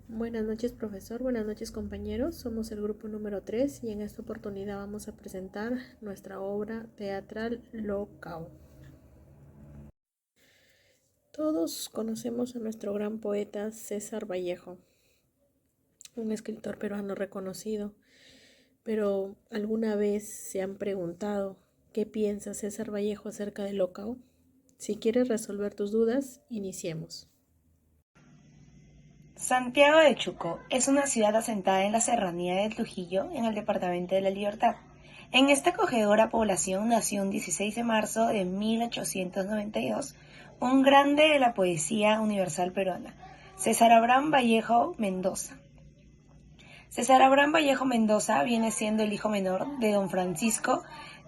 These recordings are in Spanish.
Buenas noches, profesor. Buenas noches, compañeros. Somos el grupo número 3 y en esta oportunidad vamos a presentar nuestra obra teatral Locao. Todos conocemos a nuestro gran poeta César Vallejo, un escritor peruano reconocido, pero ¿alguna vez se han preguntado qué piensa César Vallejo acerca de Locao? Si quieres resolver tus dudas, iniciemos. Santiago de Chuco es una ciudad asentada en la serranía de Trujillo, en el departamento de La Libertad. En esta acogedora población nació un 16 de marzo de 1892 un grande de la poesía universal peruana, César Abraham Vallejo Mendoza. César Abraham Vallejo Mendoza viene siendo el hijo menor de don Francisco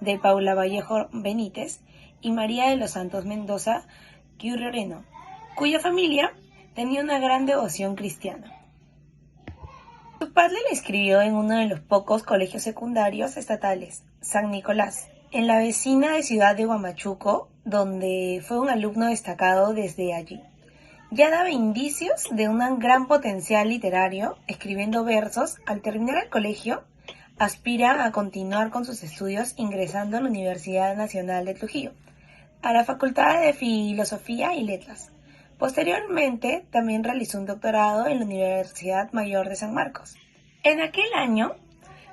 de Paula Vallejo Benítez y María de los Santos Mendoza Giurreno, cuya familia tenía una gran devoción cristiana. Su padre le escribió en uno de los pocos colegios secundarios estatales, San Nicolás, en la vecina ciudad de Huamachuco, donde fue un alumno destacado desde allí. Ya daba indicios de un gran potencial literario, escribiendo versos. Al terminar el colegio, aspira a continuar con sus estudios ingresando a la Universidad Nacional de Trujillo, a la Facultad de Filosofía y Letras. Posteriormente, también realizó un doctorado en la Universidad Mayor de San Marcos. En aquel año,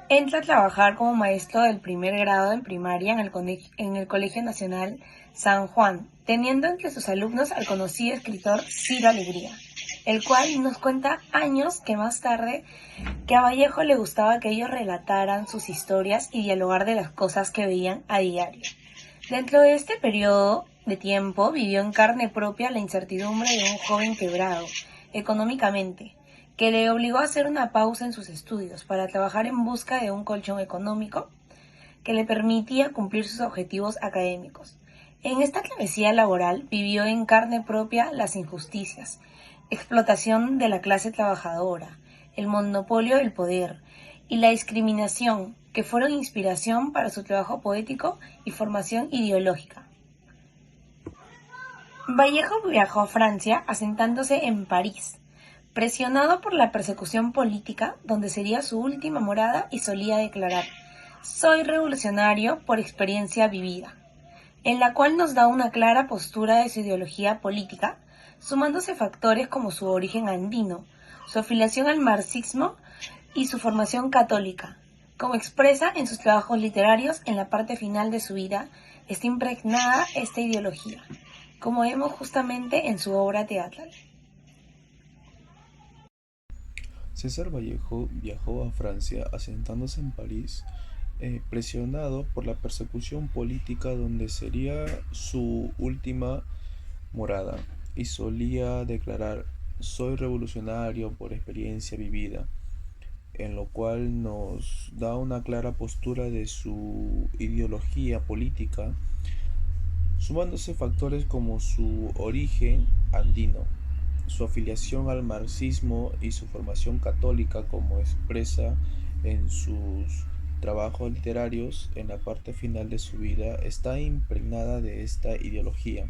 entra a trabajar como maestro del primer grado en primaria en el Colegio Nacional San Juan, teniendo entre sus alumnos al conocido escritor Ciro Alegría, el cual nos cuenta años que más tarde que a Vallejo le gustaba que ellos relataran sus historias y dialogar de las cosas que veían a diario. Dentro de este periodo de tiempo vivió en carne propia la incertidumbre de un joven quebrado económicamente, que le obligó a hacer una pausa en sus estudios para trabajar en busca de un colchón económico que le permitía cumplir sus objetivos académicos. En esta travesía laboral vivió en carne propia las injusticias, explotación de la clase trabajadora, el monopolio del poder y la discriminación, que fueron inspiración para su trabajo poético y formación ideológica. Vallejo viajó a Francia, asentándose en París, presionado por la persecución política, donde sería su última morada, y solía declarar: «Soy revolucionario por experiencia vivida», en la cual nos da una clara postura de su ideología política, sumándose factores como su origen andino, su afiliación al marxismo y su formación católica. Como expresa en sus trabajos literarios, en la parte final de su vida está impregnada esta ideología, como vemos justamente en su obra teatral. César Vallejo viajó a Francia asentándose en París, presionado por la persecución política donde sería su última morada, y solía declarar: «Soy revolucionario por experiencia vivida», en lo cual nos da una clara postura de su ideología política, sumándose factores como su origen andino, su afiliación al marxismo y su formación católica, como expresa en sus trabajos literarios. En la parte final de su vida está impregnada de esta ideología,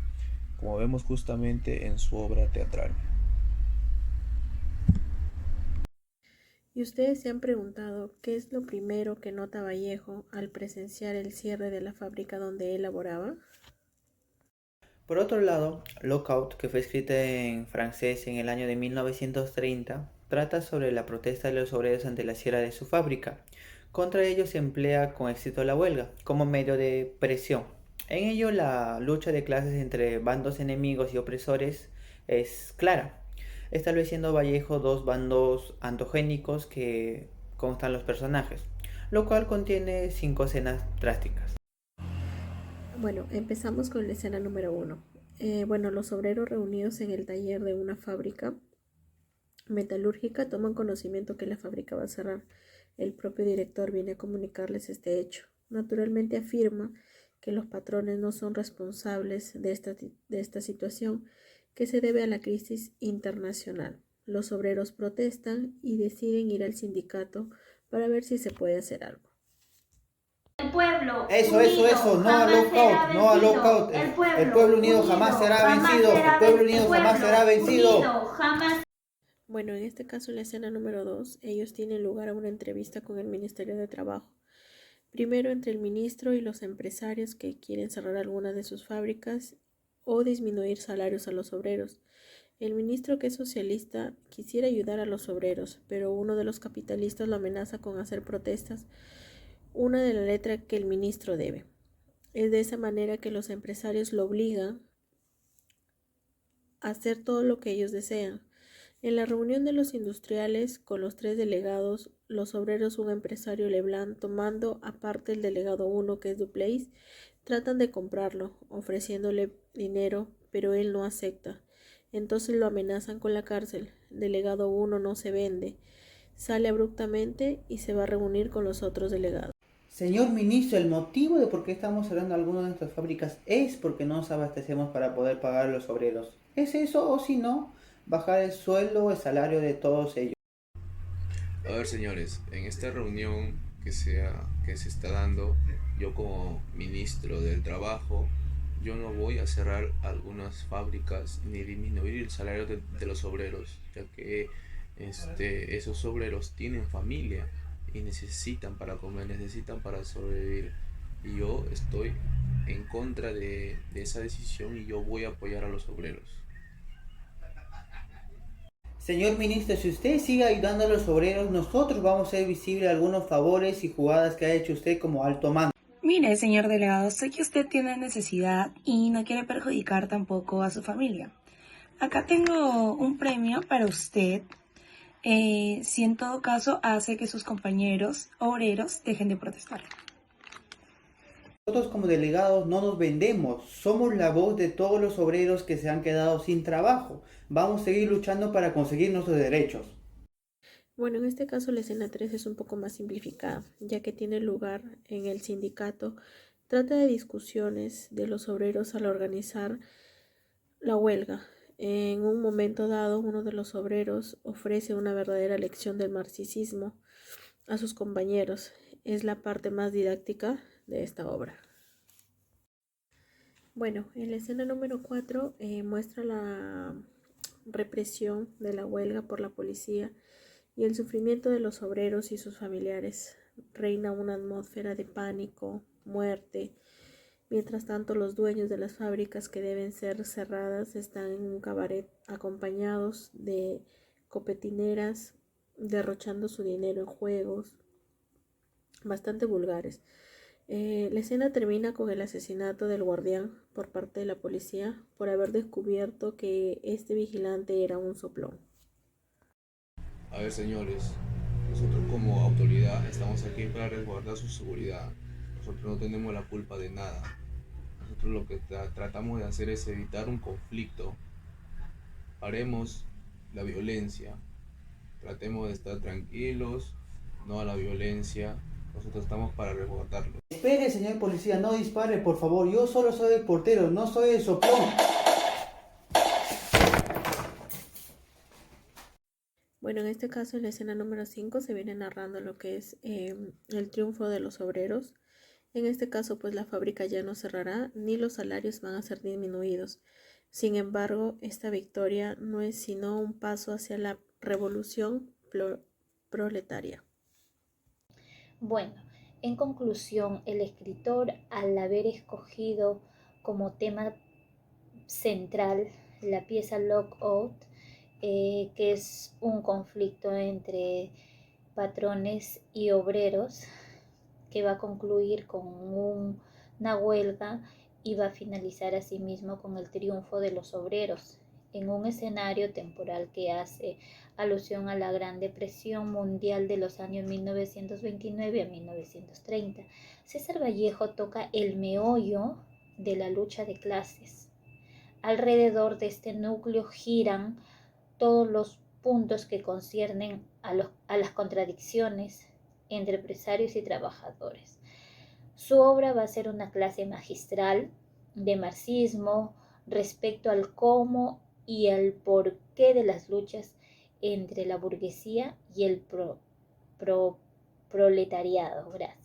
como vemos justamente en su obra teatral. ¿Y ustedes se han preguntado qué es lo primero que nota Vallejo al presenciar el cierre de la fábrica donde él laboraba? Por otro lado, Lockout, que fue escrita en francés en el año de 1930, trata sobre la protesta de los obreros ante la cierre de su fábrica. Contra ello se emplea con éxito la huelga, como medio de presión. En ello la lucha de clases entre bandos enemigos y opresores es clara, estableciendo Vallejo dos bandos antagónicos que constan los personajes, lo cual contiene 5 escenas drásticas. Bueno, empezamos con la escena número 1. Los obreros reunidos en el taller de una fábrica metalúrgica toman conocimiento que la fábrica va a cerrar. El propio director viene a comunicarles este hecho. Naturalmente afirma que los patrones no son responsables de esta situación, que se debe a la crisis internacional. Los obreros protestan y deciden ir al sindicato para ver si se puede hacer algo. El pueblo Eso, unido no a jamás lockout, será no a vencido. lockout. El pueblo unido jamás será vencido. El pueblo unido jamás será vencido. Unido jamás. Bueno, en este caso, en la escena número 2, ellos tienen lugar a una entrevista con el Ministerio de Trabajo. Primero entre el ministro y los empresarios que quieren cerrar algunas de sus fábricas o disminuir salarios a los obreros. El ministro, que es socialista, quisiera ayudar a los obreros, pero uno de los capitalistas lo amenaza con hacer protestas, una de la letra que el ministro debe. Es de esa manera que los empresarios lo obligan a hacer todo lo que ellos desean. En la reunión de los industriales con los 3 delegados, los obreros, un empresario Leblanc, tomando aparte el delegado 1, que es Dupleix, tratan de comprarlo, ofreciéndole dinero, pero él no acepta. Entonces lo amenazan con la cárcel. Delegado 1 no se vende, sale abruptamente y se va a reunir con los otros delegados. Señor ministro, el motivo de por qué estamos cerrando algunas de nuestras fábricas es porque no nos abastecemos para poder pagar a los obreros. ¿Es eso o si no, bajar el sueldo o el salario de todos ellos? A ver, señores, en esta reunión que se está dando, yo como ministro del Trabajo, yo no voy a cerrar algunas fábricas ni disminuir el salario de los obreros, ya que esos obreros tienen familia y necesitan para comer, necesitan para sobrevivir. Y yo estoy en contra de esa decisión y yo voy a apoyar a los obreros. Señor ministro, si usted sigue ayudando a los obreros, nosotros vamos a hacer visibles algunos favores y jugadas que ha hecho usted como alto mando. Mire, señor delegado, sé que usted tiene necesidad y no quiere perjudicar tampoco a su familia. Acá tengo un premio para usted, si en todo caso hace que sus compañeros obreros dejen de protestar. Nosotros como delegados no nos vendemos, somos la voz de todos los obreros que se han quedado sin trabajo. Vamos a seguir luchando para conseguir nuestros derechos. Bueno, en este caso la escena 3 es un poco más simplificada, ya que tiene lugar en el sindicato. Trata de discusiones de los obreros al organizar la huelga. En un momento dado, uno de los obreros ofrece una verdadera lección del marxismo a sus compañeros. Es la parte más didáctica de esta obra. Bueno, en la escena número 4 muestra la represión de la huelga por la policía y el sufrimiento de los obreros y sus familiares. Reina una atmósfera de pánico, muerte. Mientras tanto, los dueños de las fábricas que deben ser cerradas están en un cabaret acompañados de copetineras derrochando su dinero en juegos bastante vulgares. La escena termina con el asesinato del guardián por parte de la policía por haber descubierto que este vigilante era un soplón. A ver, señores, nosotros como autoridad estamos aquí para resguardar su seguridad. Nosotros no tenemos la culpa de nada. Nosotros lo que tratamos de hacer es evitar un conflicto. Paremos la violencia. Tratemos de estar tranquilos, no a la violencia. Nosotros estamos para resguardarlo. Espere, señor policía, no dispare, por favor. Yo solo soy el portero, no soy el soplón. Bueno, en este caso, en la escena número 5 se viene narrando lo que es el triunfo de los obreros. En este caso, pues la fábrica ya no cerrará, ni los salarios van a ser disminuidos. Sin embargo, esta victoria no es sino un paso hacia la revolución proletaria. Bueno, en conclusión, el escritor, al haber escogido como tema central la pieza Lockout, que es un conflicto entre patrones y obreros, que va a concluir con una huelga y va a finalizar asimismo con el triunfo de los obreros, en un escenario temporal que hace alusión a la Gran Depresión Mundial de los años 1929 a 1930. César Vallejo toca el meollo de la lucha de clases. Alrededor de este núcleo giran todos los puntos que conciernen a las contradicciones entre empresarios y trabajadores. Su obra va a ser una clase magistral de marxismo respecto al cómo y al porqué de las luchas entre la burguesía y el proletariado. Gracias.